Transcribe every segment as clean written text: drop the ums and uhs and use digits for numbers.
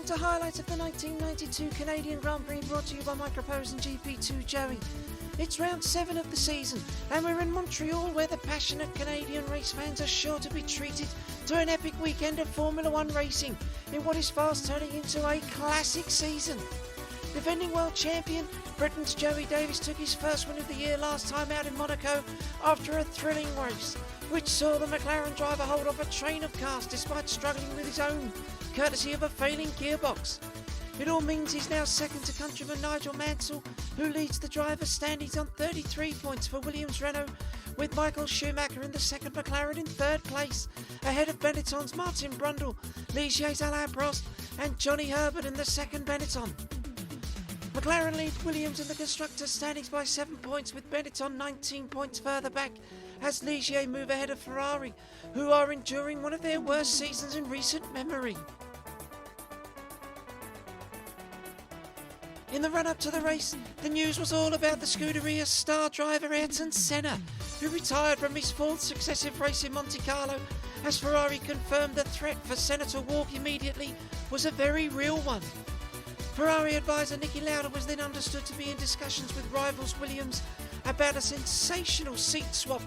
welcome to highlights of the 1992 Canadian Grand Prix, brought to you by Mircoprose and GP2Joey. It's round 7 of the season, and we're in Montreal, where the passionate Canadian race fans are sure to be treated to an epic weekend of Formula 1 racing in what is fast turning into a classic season. Defending world champion, Britain's Joey Davies took his first win of the year last time out in Monaco after a thrilling race, which saw the McLaren driver hold off a train of cars despite struggling with his own, courtesy of a failing gearbox. It all means he's now second to countryman Nigel Mansell, who leads the drivers' standings on 33 points for Williams-Renault, with Michael Schumacher in the second McLaren in third place, ahead of Benetton's Martin Brundle, Ligier's Alain Prost and Johnny Herbert in the second Benetton. McLaren lead Williams in the constructors' standings by 7 points, with Benetton 19 points further back, as Ligier move ahead of Ferrari, who are enduring one of their worst seasons in recent memory. In the run-up to the race, the news was all about the Scuderia's star driver Ayrton Senna, who retired from his fourth successive race in Monte Carlo, as Ferrari confirmed the threat for Senna to walk immediately was a very real one. Ferrari advisor Niki Lauda was then understood to be in discussions with rivals Williams about a sensational seat swap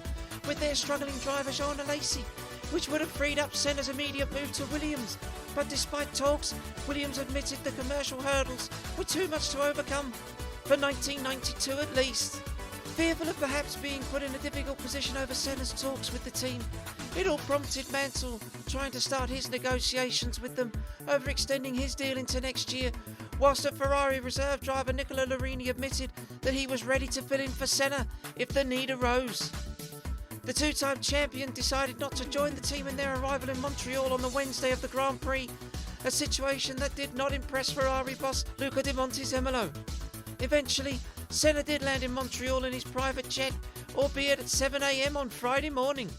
with their struggling driver Jean Alesi, which would have freed up Senna's immediate move to Williams. But despite talks, Williams admitted the commercial hurdles were too much to overcome, for 1992 at least. Fearful of perhaps being put in a difficult position over Senna's talks with the team, it all prompted Mansell trying to start his negotiations with them over extending his deal into next year, whilst a Ferrari reserve driver Nicola Larini admitted that he was ready to fill in for Senna if the need arose. The two-time champion decided not to join the team in their arrival in Montreal on the Wednesday of the Grand Prix, a situation that did not impress Ferrari boss Luca de Montezemolo. Eventually, Senna did land in Montreal in his private jet, albeit at 7 a.m. on Friday morning.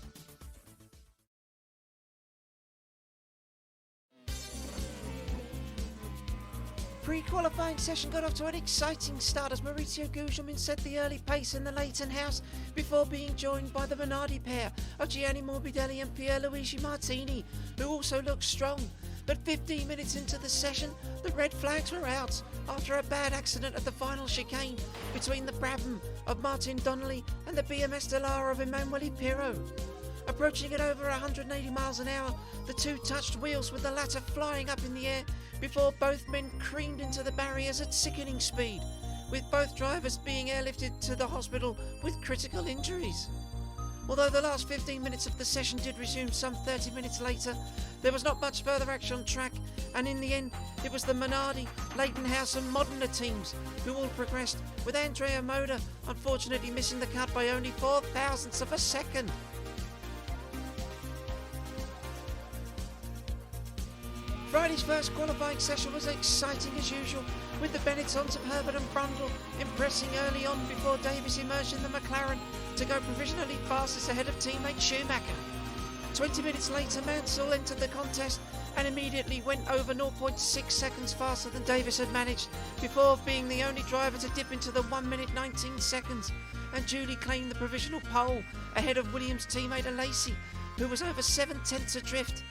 Pre-qualifying session got off to an exciting start as Maurizio Gugelmin set the early pace in the Leighton house before being joined by the Minardi pair of Gianni Morbidelli and Pierluigi Martini, who also looked strong. But 15 minutes into the session, the red flags were out after a bad accident at the final chicane between the Brabham of Martin Donnelly and the BMS Dallara of Emanuele Pirro. Approaching at over 180 miles an hour, the two touched wheels, with the latter flying up in the air before both men creamed into the barriers at sickening speed, with both drivers being airlifted to the hospital with critical injuries. Although the last 15 minutes of the session did resume some 30 minutes later, there was not much further action on track, and in the end it was the Minardi, Leighton House and Modena teams who all progressed, with Andrea Moda unfortunately missing the cut by only 4 thousandths of a second. Friday's first qualifying session was exciting as usual, with the Benettons of Herbert and Brundle impressing early on before Davies emerged in the McLaren to go provisionally fastest ahead of teammate Schumacher. 20 minutes later, Mansell entered the contest and immediately went over 0.6 seconds faster than Davies had managed, before being the only driver to dip into the 1 minute 19 seconds and duly claim the provisional pole ahead of Williams teammate Alesi, who was over 7 tenths adrift.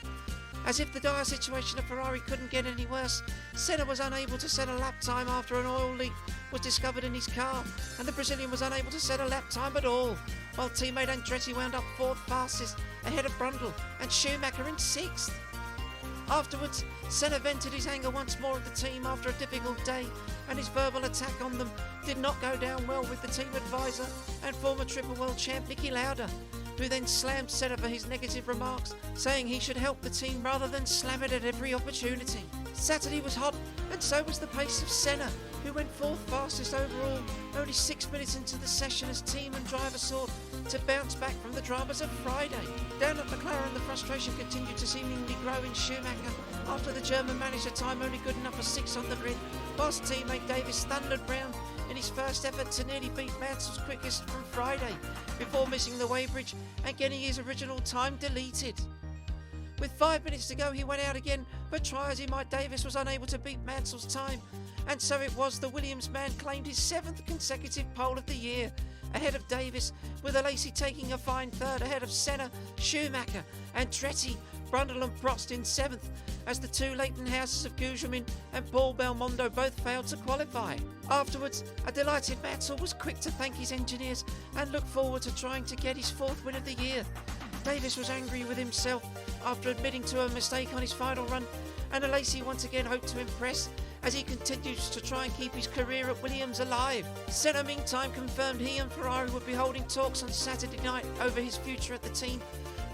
As if the dire situation of Ferrari couldn't get any worse, Senna was unable to set a lap time after an oil leak was discovered in his car, and the Brazilian was unable to set a lap time at all, while teammate Andretti wound up 4th fastest ahead of Brundle and Schumacher in 6th. Afterwards, Senna vented his anger once more at the team after a difficult day, and his verbal attack on them did not go down well with the team advisor and former triple world champ Niki Lauda, who then slammed Senna for his negative remarks, saying he should help the team rather than slam it at every opportunity. Saturday was hot, and so was the pace of Senna, who went 4th fastest overall, only 6 minutes into the session as team and driver sought to bounce back from the dramas of Friday. Down at McLaren, the frustration continued to seemingly grow in Schumacher after the German managed a time only good enough for 6th on the grid, whilst teammate Davies thundered round in his first effort to nearly beat Mansell's quickest from Friday, before missing the weighbridge and getting his original time deleted. With 5 minutes to go, he went out again, but try as he might, Davies was unable to beat Mansell's time, and so it was the Williams man claimed his 7th consecutive pole of the year, ahead of Davies, with Alesi taking a fine third ahead of Senna, Schumacher, Andretti, Brundle and Prost in 7th, as the two Leighton Houses of Gugelmin and Paul Belmondo both failed to qualify. Afterwards, a delighted Mansell was quick to thank his engineers and look forward to trying to get his 4th win of the year. Davies was angry with himself after admitting to a mistake on his final run, and Alesi once again hoped to impress as he continues to try and keep his career at Williams alive. Senna meantime confirmed he and Ferrari would be holding talks on Saturday night over his future at the team,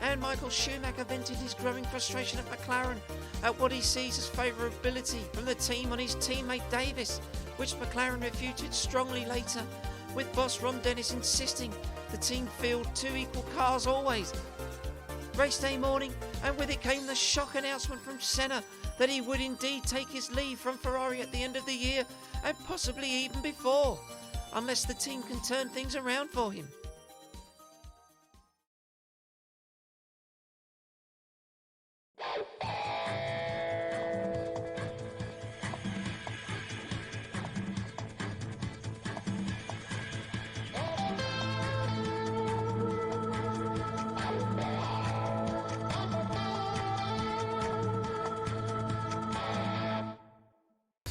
and Michael Schumacher vented his growing frustration at McLaren at what he sees as favourability from the team on his teammate Davies, which McLaren refuted strongly later, with boss Ron Dennis insisting the team field 2 equal cars always. Race day morning, and with it came the shock announcement from Senna that he would indeed take his leave from Ferrari at the end of the year, and possibly even before, unless the team can turn things around for him.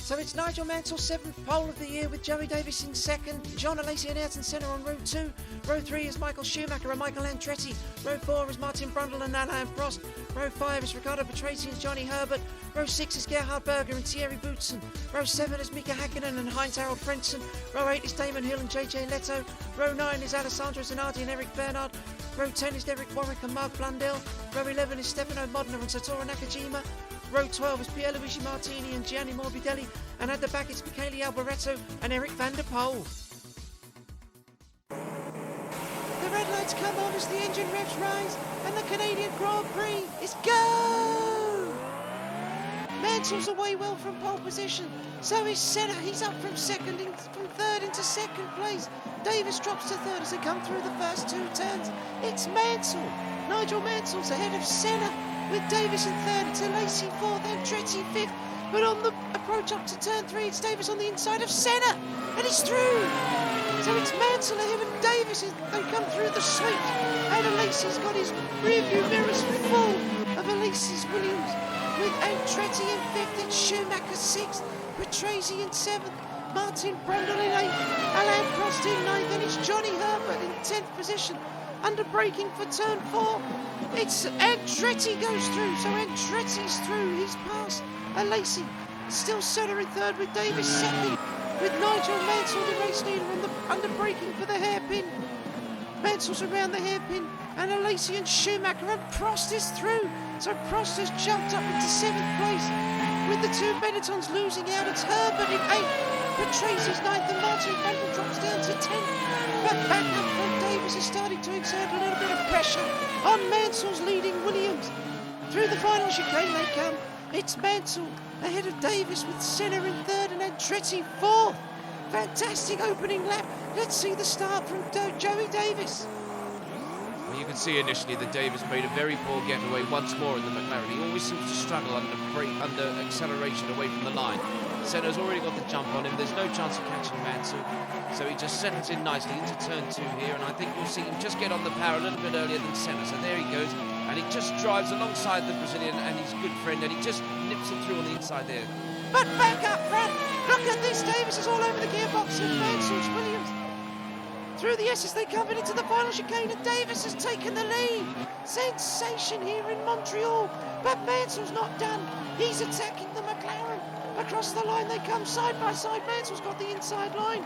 So it's Nigel Mansell's 7th pole of the year with Joey Davies in 2nd, John Alesi and Ayrton Senna on row 2. Row 3 is Michael Schumacher and Michael Andretti. Row 4 is Martin Brundle and Alain Prost. Row 5 is Riccardo Patrese and Johnny Herbert. Row 6 is Gerhard Berger and Thierry Boutsen. Row 7 is Mika Hakkinen and Heinz-Harald Frentzen. Row 8 is Damon Hill and JJ Leto. Row 9 is Alessandro Zanardi and Eric Bernard. Row 10 is Derek Warwick and Mark Blundell. Row 11 is Stefano Modena and Satoru Nakajima. Row 12 is Pierluigi Martini and Gianni Morbidelli, and at the back it's Michele Alboreto and Eric van der Poel. The red lights come on as the engine revs rise, and the Canadian Grand Prix is go! Mansell's away well from pole position, so is Senna. He's up from 3rd into 2nd place. Davies drops to 3rd as they come through the first 2 turns. It's Mansell. Nigel Mansell's ahead of Senna, with Davies in 3rd, it's Alesi 4th, Andretti 5th, but on the approach up to turn 3, it's Davies on the inside of Senna, and he's through! So it's Mansell ahead of Davies as they come through the sweep, and Alesi's got his rearview mirrors full of Alesi's Williams, with Andretti in 5th, it's Schumacher 6th, Patrese in 7th, Martin Brundle in 8th, Alain Prost in 9th, and it's Johnny Herbert in 10th position. Under braking for turn 4, it's Andretti goes through, so Andretti's through, he's past Alesi. Still Senna in 3rd with Davies 2nd, with Nigel Mansell the race leader on the under braking for the hairpin. Mansell's around the hairpin, and Alesi and Schumacher, and Prost is through, so Prost has jumped up into 7th place, with the 2 Benettons losing out. It's Herbert in 8th, Patrese 9th, and Martin Brundle drops down to 10th. But back up front, Davies is starting to exert a little bit of pressure on Mansell's leading Williams. Through the final chicane they come. It's Mansell ahead of Davies with Senna in 3rd and Andretti 4th. Fantastic opening lap. Let's see the start from Joey Davies. Well, you can see initially that Davies made a very poor getaway once more in the McLaren. He always seems to struggle under acceleration away from the line. Senna's already got the jump on him. There's no chance of catching Mansell. So he just settles in nicely into turn 2 here, and I think we'll see him just get on the power a little bit earlier than Senna. So there he goes, and he just drives alongside the Brazilian and his good friend, and he just nips it through on the inside there. But back up front, look at this, Davies is all over the gearbox of Mansell's Williams. Through the S's they come into the final chicane, and Davies has taken the lead. Sensation here in Montreal, but Mansell's not done. He's attacking the McLaren. Across the line they come side by side. Mansell's got the inside line.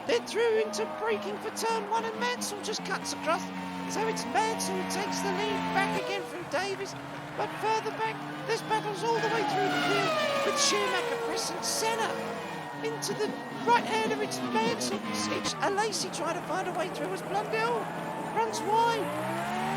Then through into braking for turn 1, and Mansell just cuts across. So it's Mansell who takes the lead back again from Davies. But further back, there's battles all the way through the field, with Schumacher pressing Senna into the right hander. It's Mansell. It's Alesi trying to find a way through as Blundell runs wide.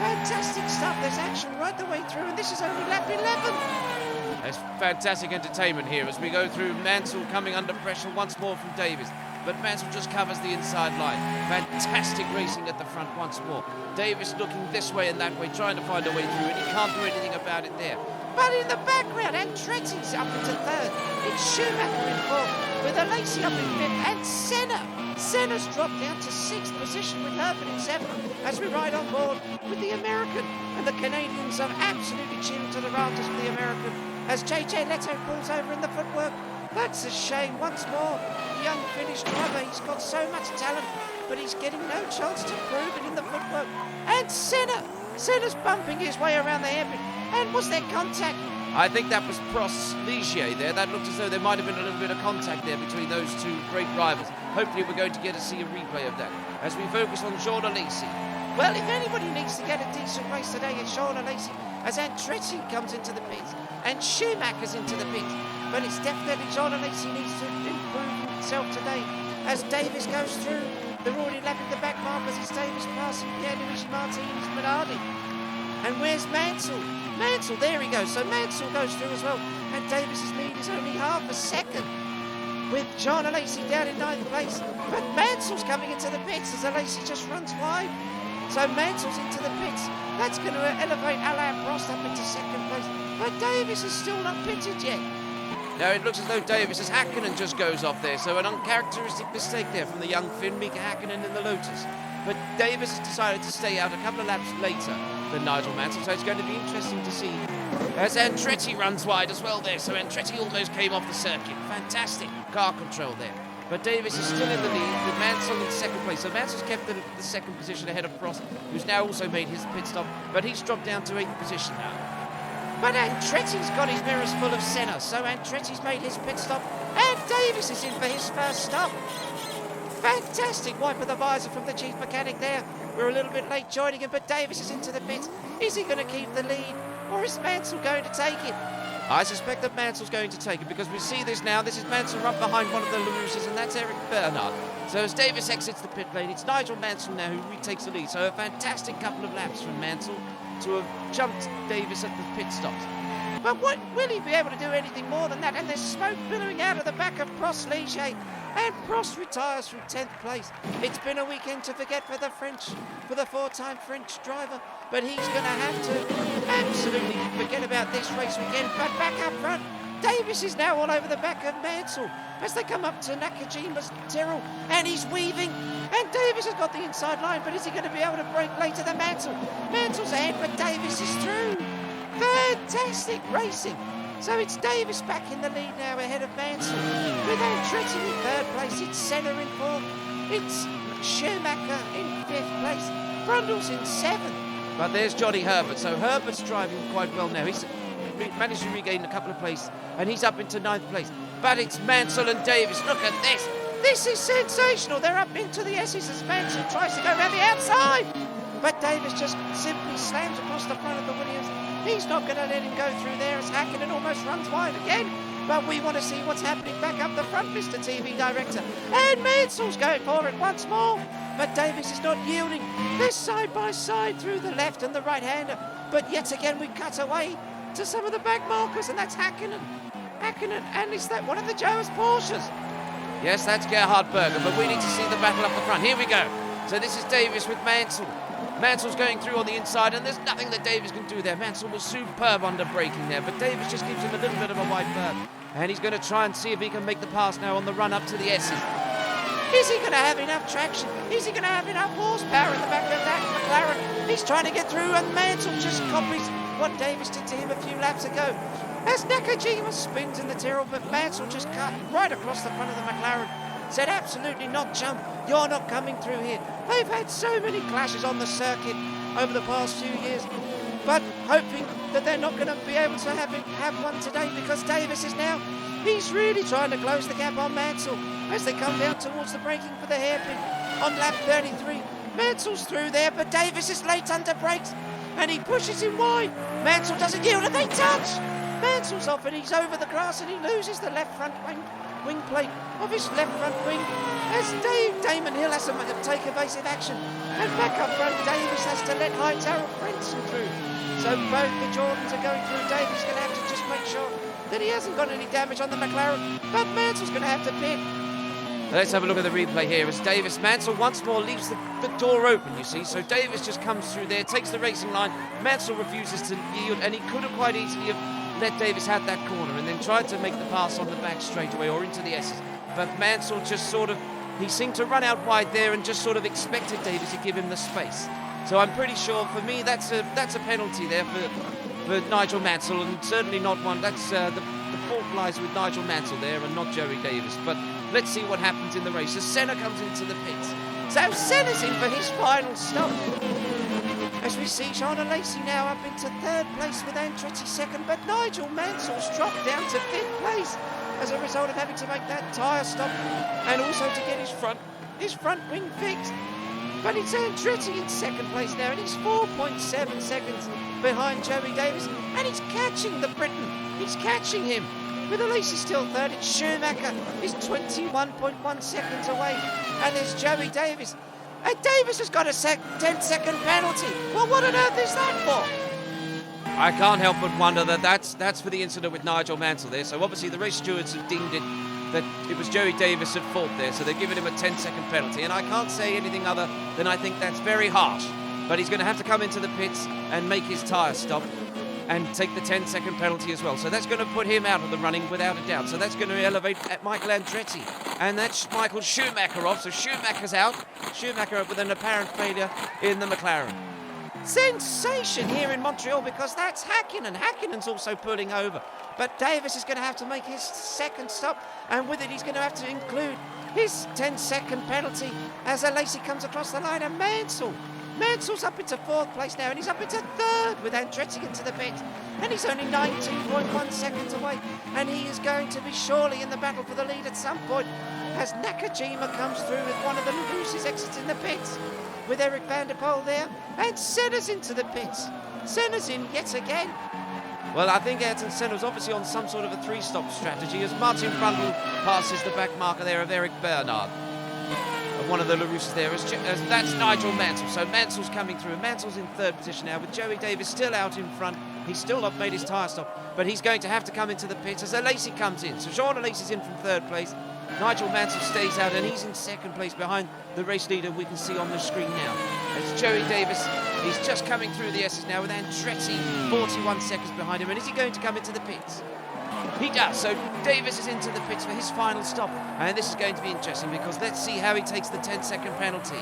Fantastic stuff. There's action right the way through, and this is only lap 11. There's fantastic entertainment here as we go through. Mansell coming under pressure once more from Davies, but Mansell just covers the inside line. Fantastic racing at the front once more. Davies looking this way and that way, trying to find a way through, and he can't do anything about it there. But in the background, Andretti's up into third. It's Schumacher in fourth, with Alesi up in fifth, and Senna's dropped down to sixth position with Herbert in seventh as we ride on board with the American. And the Canadians are absolutely cheering to the rafters with the American as JJ Leto pulls over in the footwork. That's a shame. Once more, young Finnish driver, he's got so much talent, but he's getting no chance to prove it in the footwork. And Senna's bumping his way around the hairpin. And was there contact? I think that was Prost's Ligier there. That looked as though there might have been a little bit of contact there between those two great rivals. Hopefully we're going to get to see a replay of that as we focus on Jean Alesi. Well, if anybody needs to get a decent race today, it's Jean Alesi, as Andretti comes into the pits and Schumacher's into the pits. But it's definitely Jean Alesi needs to improve himself today as Davies goes through. They're already lapping the back markers. It's Davies passing Pierluigi Martinez Minardi. And where's Mansell? Mansell, there he goes. So Mansell goes through as well. And Davies' lead is only half a second, with Jean Alesi down in ninth place. But Mansell's coming into the pits as Alesi just runs wide. So Mansell's into the pits. That's going to elevate Alain Prost up into second place. But Davies is still not pitted yet. Now it looks as though Davis' Häkkinen just goes off there, so an uncharacteristic mistake there from the young Finn, Mika Häkkinen in the Lotus. But Davis has decided to stay out a couple of laps later than Nigel Mansell, so it's going to be interesting to see as Andretti runs wide as well there. So Andretti almost came off the circuit. Fantastic car control there. But Davis is still in the lead with Mansell in second place. So Mansell's kept the second position ahead of Prost, who's now also made his pit stop, but he's dropped down to 8th position now. But Andretti's got his mirrors full of Senna, so Andretti's made his pit stop, and Davies is in for his first stop. Fantastic wipe of the visor from the chief mechanic there. We're a little bit late joining him, but Davies is into the pits. Is he going to keep the lead, or is Mansell going to take it? I suspect that Mansell's going to take it because we see this now. This is Mansell right behind one of the Larouses, and that's Eric Bernard. So as Davis exits the pit lane, it's Nigel Mansell now who retakes the lead. So a fantastic couple of laps from Mansell to have jumped Davis at the pit stops. But will he be able to do anything more than that? And there's smoke billowing out of the back of Prost Ligier, and Prost retires from 10th place. It's been a weekend to forget for the four-time French driver, but he's going to have to absolutely forget about this race weekend. But back up front, Davis is now all over the back of Mansell as they come up to Nakajima's Tyrrell, and he's weaving, and Davis has got the inside line, but is he going to be able to break later than Mansell? Mansell's ahead, but Davis is through. Fantastic racing. So it's Davis back in the lead now ahead of Mansell, with Andretti in third place. It's Senna in fourth. It's Schumacher in fifth place. Brundle's in seventh. But there's Johnny Herbert. So Herbert's driving quite well now. He's managed to regain a couple of places, and he's up into ninth place. But it's Mansell and Davis. Look at this. This is sensational. They're up into the S's as Mansell tries to go around the outside. But Davis just simply slams across the front of the Williams. He's not going to let him go through there as Häkkinen almost runs wide again. But we want to see what's happening back up the front, Mr. TV Director. And Mansell's going for it once more. But Davis is not yielding. They're side by side through the left and the right-hander. But yet again we cut away to some of the back markers, and that's Häkkinen. And is that one of the Joe's Porsches? Yes, that's Gerhard Berger, but we need to see the battle up the front. Here we go. So this is Davis with Mansell. Mansell's going through on the inside, and there's nothing that Davis can do there. Mansell was superb under braking there, but Davis just gives him a little bit of a wide berth. And he's going to try and see if he can make the pass now on the run up to the S's. Is he going to have enough traction? Is he going to have enough horsepower in the back of that McLaren? He's trying to get through, and Mansell just copies what Davis did to him a few laps ago. As Nakajima spins in the Tyrrell, but Mansell just cut right across the front of the McLaren. Said absolutely not, jump, you're not coming through here. They've had so many clashes on the circuit over the past few years, but hoping that they're not going to be able to have one today, because Davis is now, he's really trying to close the gap on Mansell as they come down towards the braking for the hairpin on lap 33. Mansell's through there, but Davis is late under brakes and he pushes him wide. Mansell doesn't yield and they touch. Mansell's off and he's over the grass and he loses the left front wing plate of his left front wing as Damon Hill has to take evasive action, and back up front Davis has to let Hightower Frentzen through. So both the Jordans are going through. Davis is going to have to just make sure that he hasn't got any damage on the McLaren, but Mansell's going to have to pit. Let's have a look at the replay here as Mansell once more leaves the door open, you see. So Davis just comes through there, takes the racing line. Mansell refuses to yield, and he could have quite easily have let Davies have that corner and then tried to make the pass on the back straightaway or into the S's. But Mansell just sort of, he seemed to run out wide there and just sort of expected Davies to give him the space. So I'm pretty sure, for me, that's a penalty there for Nigel Mansell, and certainly not one. That's the fault lies with Nigel Mansell there and not Joey Davies. But let's see what happens in the race as Senna comes into the pits. So Senna's in for his final stop. As we see Jean Alesi now up into third place with Andretti second, but Nigel Mansell's dropped down to fifth place as a result of having to make that tyre stop and also to get his front wing fixed. But it's Andretti in second place now, and he's 4.7 seconds behind Joey Davies, and he's catching the Briton. He's catching him. With Alesi still third, it's Schumacher is 21.1 seconds away, and there's Joey Davies. And Davies has got a 10-second penalty. Well, what on earth is that for? I can't help but wonder that's for the incident with Nigel Mansell there. So obviously the race stewards have deemed it that it was Joey Davies at fault there, so they're giving him a 10-second penalty. And I can't say anything other than I think that's very harsh. But he's going to have to come into the pits and make his tyre stop and take the 10-second penalty as well. So that's going to put him out of the running without a doubt. So that's going to elevate Michael Andretti. And that's Michael Schumacher off. So Schumacher's out. Schumacher with an apparent failure in the McLaren. Sensation here in Montreal, because that's Häkkinen. Häkkinen's also pulling over. But Davies is going to have to make his second stop, and with it he's going to have to include his 10-second penalty as Alesi comes across the line. And Mansell's up into fourth place now, and he's up into third with Andretti into the pit, and he's only 19.1 seconds away, and he is going to be surely in the battle for the lead at some point as Nakajima comes through with one of the looses exiting the pits with Eric van der Poel there, and Senna's into the pits. Senna's in yet again. Well, I think Ayrton Senna was obviously on some sort of a three-stop strategy as Martin Brundle passes the back marker there of Eric Bernard. One of the LaRousses there, as that's Nigel Mansell. So Mansell's coming through. Mansell's in third position now with Joey Davies still out in front. He's still not made his tyre stop, but he's going to have to come into the pits as Alesi comes in. So Jean Alesi's in from third place. Nigel Mansell stays out, and he's in second place behind the race leader we can see on the screen now. As Joey Davies, he's just coming through the S's now with Andretti 41 seconds behind him. And is he going to come into the pits? He does. So Davies is into the pits for his final stop, and this is going to be interesting because let's see how he takes the 10-second penalty.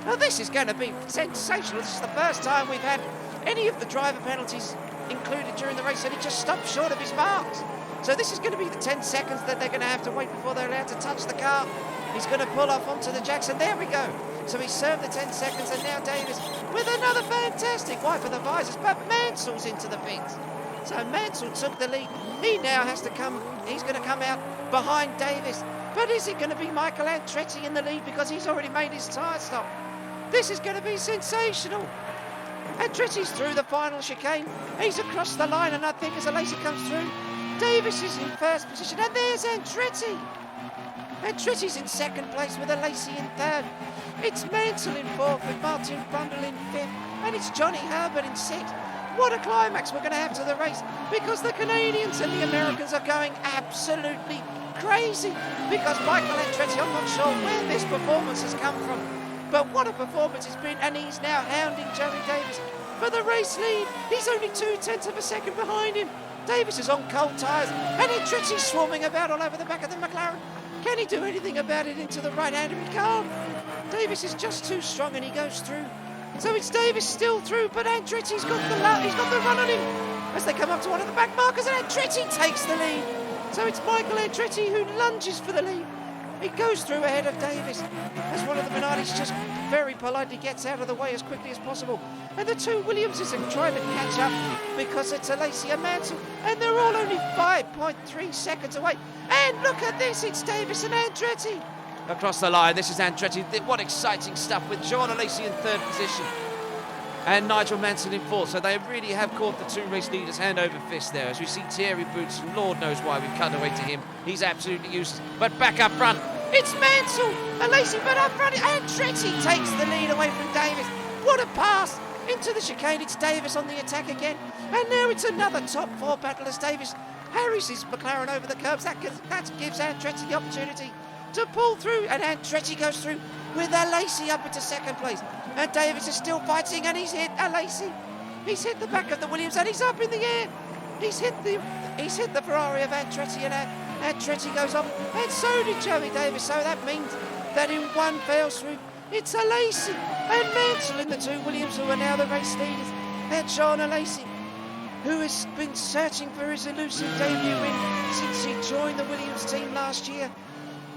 Now this is going to be sensational. This is the first time we've had any of the driver penalties included during the race, and he just stopped short of his marks. So this is going to be the 10 seconds that they're going to have to wait before they're allowed to touch the car. He's going to pull off onto the jacks, and there we go. So he served the 10 seconds, and now Davies with another fantastic wipe of the visors, but Mansell's into the pits. So Mansell took the lead. He now has to come, he's going to come out behind Davies. But is it going to be Michael Andretti in the lead because he's already made his tyre stop? This is going to be sensational. Andretti's through the final chicane. He's across the line, and I think as Alesi comes through, Davies is in first position, and there's Andretti. Andretti's in second place with Alesi in third. It's Mansell in fourth with Martin Brundle in fifth, and it's Johnny Herbert in sixth. What a climax we're going to have to the race, because the Canadians and the Americans are going absolutely crazy, because Michael Andretti, I'm not sure where this performance has come from, but what a performance it's been, and he's now hounding Joey Davies for the race lead. He's only 0.2 of a second behind him. Davies is on cold tyres, and Andretti's swarming about all over the back of the McLaren. Can he do anything about it into the right-hander? He can't. Davies is just too strong, and he goes through. So it's Davies still through, but Andretti's got the run on him as they come up to one of the back markers, and Andretti takes the lead. So it's Michael Andretti who lunges for the lead. He goes through ahead of Davies as one of the Minardi's just very politely gets out of the way as quickly as possible. And the two Williamses are trying to catch up because it's Alesi and Mansell, and they're all only 5.3 seconds away. And look at this, it's Davies and Andretti. Across the line, this is Andretti. What exciting stuff with Jean Alesi in third position and Nigel Mansell in fourth. So they really have caught the two race leaders hand over fist there. As we see Thierry Boutsen, Lord knows why we've cut away to him. He's absolutely useless. But back up front, it's Mansell. Alesi, but up front, Andretti takes the lead away from Davies. What a pass into the chicane. It's Davies on the attack again. And now it's another top four battle as Davies harries his McLaren over the curbs. That gives Andretti the opportunity to pull through, and Andretti goes through with Alesi up into second place, and Davies is still fighting, and he's hit Alesi. He's hit the back of the Williams, and he's up in the air. He's hit the Ferrari of Andretti, and Andretti goes off, and so did Joey Davies. So that means that in one fell swoop, it's Alesi and Mansell in the two Williams, who are now the race leaders. And Sean Alesi, who has been searching for his elusive debut win since he joined the Williams team last year.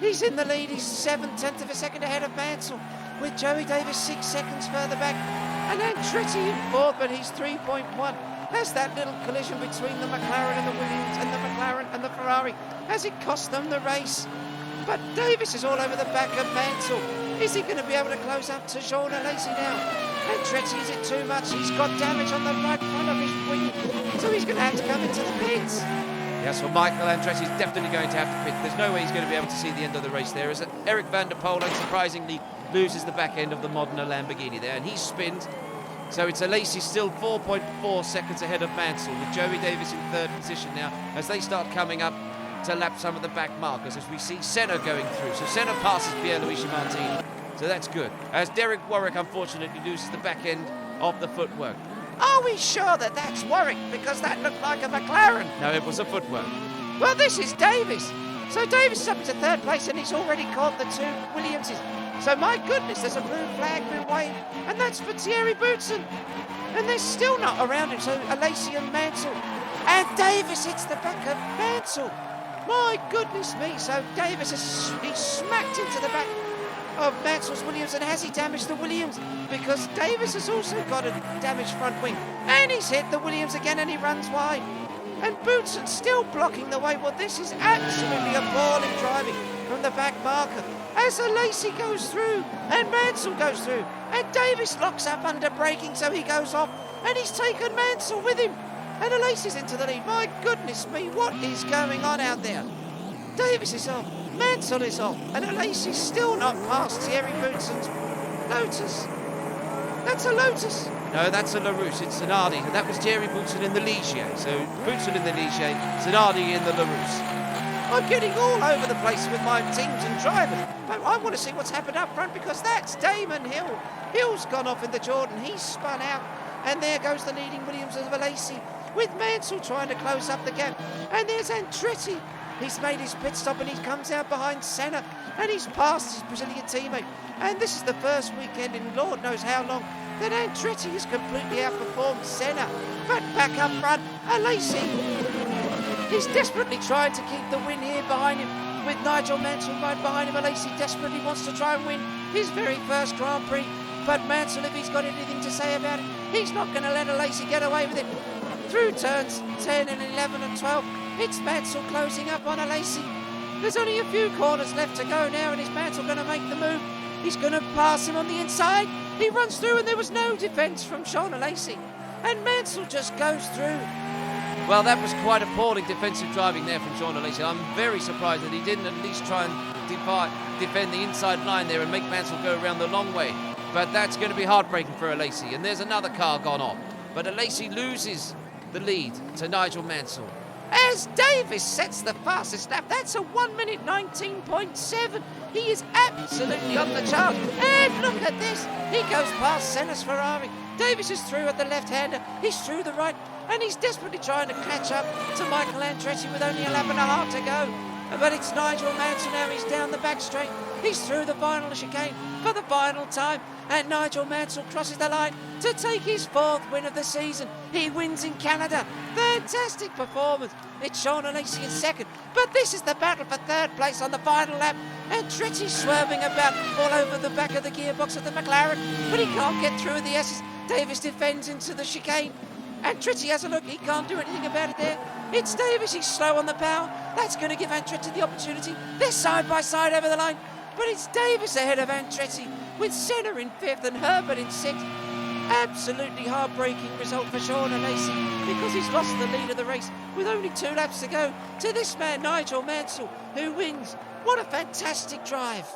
He's in the lead. He's 7/10 of a second ahead of Mansell, with Joey Davies 6 seconds further back, and Andretti in fourth, but he's 3.1. Has that little collision between the McLaren and the Williams, and the McLaren and the Ferrari, has it cost them the race? But Davies is all over the back of Mansell. Is he going to be able to close up to Sean Alesi now? Andretti, is it too much? He's got damage on the right front of his wing, so he's going to have to come into the pits. Yes, well, Michael Andretti is definitely going to have to pit. There's no way he's going to be able to see the end of the race there. As Eric van der Poel, unsurprisingly, loses the back end of the Modena Lamborghini there, and he spins. So it's Alesi still 4.4 seconds ahead of Mansell, with Joey Davies in third position now, as they start coming up to lap some of the back markers, as we see Senna going through. So Senna passes Pierluigi Martini, so that's good. As Derek Warwick, unfortunately, loses the back end of the footwork. Are we sure that that's Warwick? Because that looked like a McLaren. No, it was a footwork. Well, this is Davies. So Davies is up into third place, and he's already caught the two Williamses. So my goodness, there's a blue flag been waved, and that's for Thierry Boutsen. And they're still not around him, so Alesi and Mansell. And Davies hits the back of Mansell. My goodness me, so Davies he's smacked into the back of Mansell's Williams, and has he damaged the Williams? Because Davies has also got a damaged front wing, and he's hit the Williams again, and he runs wide. And Boutsen still blocking the way. Well, this is absolutely appalling driving from the back marker, as Alesi goes through and Mansell goes through, and Davies locks up under braking, so he goes off, and he's taken Mansell with him, and Alesi's into the lead. My goodness me, what is going on out there? Davies is off, Mansell is off, and Alesi's still not past Thierry Boutsen's Lotus. That's a Lotus. No, that's a LaRousse. It's Zanardi. And that was Thierry Boutsen in the Ligier. So Boutsen in the Ligier, Zanardi in the LaRousse. I'm getting all over the place with my teams and drivers, but I want to see what's happened up front, because that's Damon Hill. Hill's gone off in the Jordan. He's spun out, and there goes the leading Williams of Alesi, with Mansell trying to close up the gap. And there's Andretti. He's made his pit stop, and he comes out behind Senna, and he's passed his Brazilian teammate. And this is the first weekend in Lord knows how long that Andretti has completely outperformed Senna. But back up front, Alesi. He's desperately trying to keep the win here behind him, with Nigel Mansell right behind him. Alesi desperately wants to try and win his very first Grand Prix. But Mansell, if he's got anything to say about it, he's not going to let Alesi get away with it. Through turns 10 and 11 and 12, it's Mansell closing up on Alesi. There's only a few corners left to go now, and is Mansell going to make the move? He's going to pass him on the inside. He runs through, and there was no defence from Sean Alesi. And Mansell just goes through. Well, that was quite appalling defensive driving there from Sean Alesi. I'm very surprised that he didn't at least try and defend the inside line there and make Mansell go around the long way. But that's going to be heartbreaking for Alesi. And there's another car gone off. But Alesi loses the lead to Nigel Mansell. As Davies sets the fastest lap, that's a 1 minute 19.7. He is absolutely on the chart. And look at this. He goes past Senna's Ferrari. Davies is through at the left-hander. He's through the right. And he's desperately trying to catch up to Michael Andretti with only a lap and a half to go. But it's Nigel Mansell now. He's down the back straight. He's through the final chicane for the final time. And Nigel Mansell crosses the line to take his fourth win of the season. He wins in Canada. Fantastic performance. It's Sean Alesi in second. But this is the battle for third place on the final lap. Andretti swerving about all over the back of the gearbox of the McLaren. But he can't get through the S's. Davies defends into the chicane. Andretti has a look. He can't do anything about it there. It's Davies. He's slow on the power. That's going to give Andretti the opportunity. They're side by side over the line. But it's Davies ahead of Andretti, with Senna in fifth and Herbert in sixth. Absolutely heartbreaking result for Sean Alesi, because he's lost the lead of the race with only 2 laps to go to this man, Nigel Mansell, who wins. What a fantastic drive.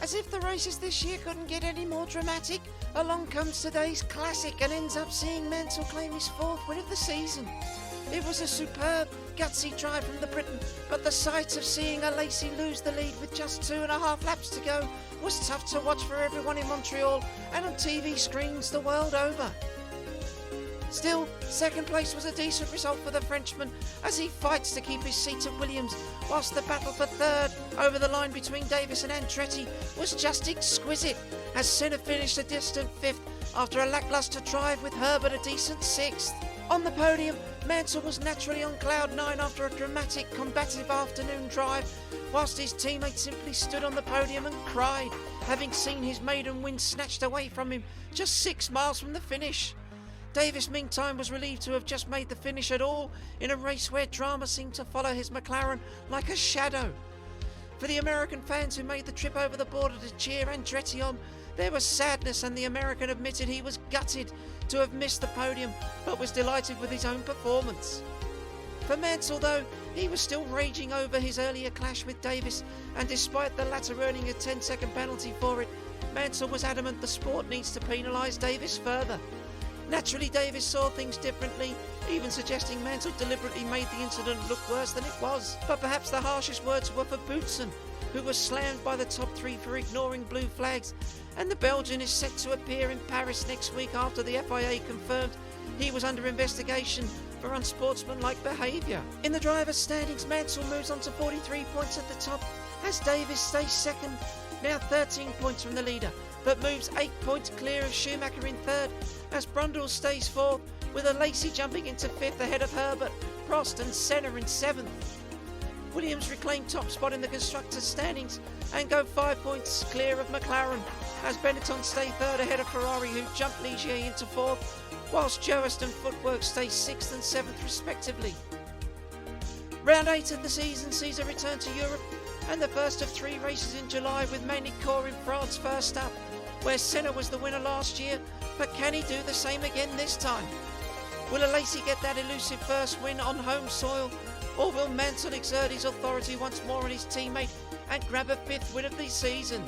As if the races this year couldn't get any more dramatic, along comes today's classic and ends up seeing Mansell claim his 4th win of the season. It was a superb, gutsy drive from the Briton, but the sight of seeing Alesi lose the lead with just 2.5 laps to go was tough to watch for everyone in Montreal and on TV screens the world over. Still, second place was a decent result for the Frenchman as he fights to keep his seat at Williams, whilst the battle for third over the line between Davies and Andretti was just exquisite, as Senna finished a distant fifth after a lacklustre drive with Herbert a decent sixth. On the podium, Mansell was naturally on cloud 9 after a dramatic, combative afternoon drive, whilst his teammate simply stood on the podium and cried, having seen his maiden win snatched away from him just 6 miles from the finish. Davies, meantime, was relieved to have just made the finish at all in a race where drama seemed to follow his McLaren like a shadow. For the American fans who made the trip over the border to cheer Andretti on, there was sadness, and the American admitted he was gutted to have missed the podium, but was delighted with his own performance. For Mansell, though, he was still raging over his earlier clash with Davies, and despite the latter earning a 10-second penalty for it, Mansell was adamant the sport needs to penalise Davies further. Naturally, Davies saw things differently, even suggesting Mansell deliberately made the incident look worse than it was. But perhaps the harshest words were for Boutsen, who was slammed by the top 3 for ignoring blue flags, and the Belgian is set to appear in Paris next week after the FIA confirmed he was under investigation for unsportsmanlike behaviour. In the drivers' standings, Mansell moves on to 43 points at the top, as Davies stays second, now 13 points from the leader, but moves 8 points clear of Schumacher in third, as Brundle stays fourth, with Alesi jumping into fifth ahead of Herbert, Prost and Senna in seventh. Williams reclaim top spot in the constructors' standings and go 5 points clear of McLaren, as Benetton stay third ahead of Ferrari, who jump Ligier into fourth, whilst Joey and Footwork stay sixth and seventh respectively. Round 8 of the season sees a return to Europe, and the first of 3 races in July, with Monaco in France first up, where Senna was the winner last year, but can he do the same again this time? Will Alesi get that elusive first win on home soil, or will Mansell exert his authority once more on his teammate and grab a 5th win of the season?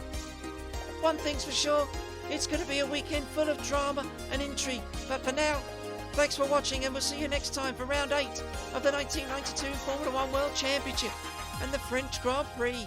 One thing's for sure, it's going to be a weekend full of drama and intrigue, but for now, thanks for watching, and we'll see you next time for round 8 of the 1992 Formula 1 World Championship and the French Grand Prix.